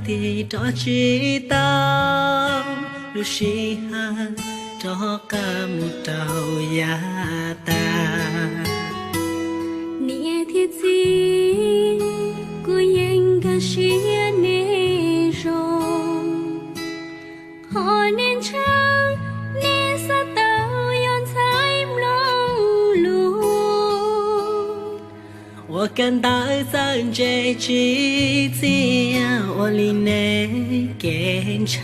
thì đó chỉ tao lúc xí han cho cả một trào giá ta nia thiết gì cô yên cả xía nê rong họ nên chăng nê sa tao yon sai long lu 我感到在这季节，我离你更近。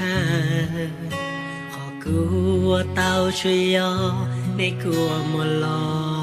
好过我到处有你过莫落。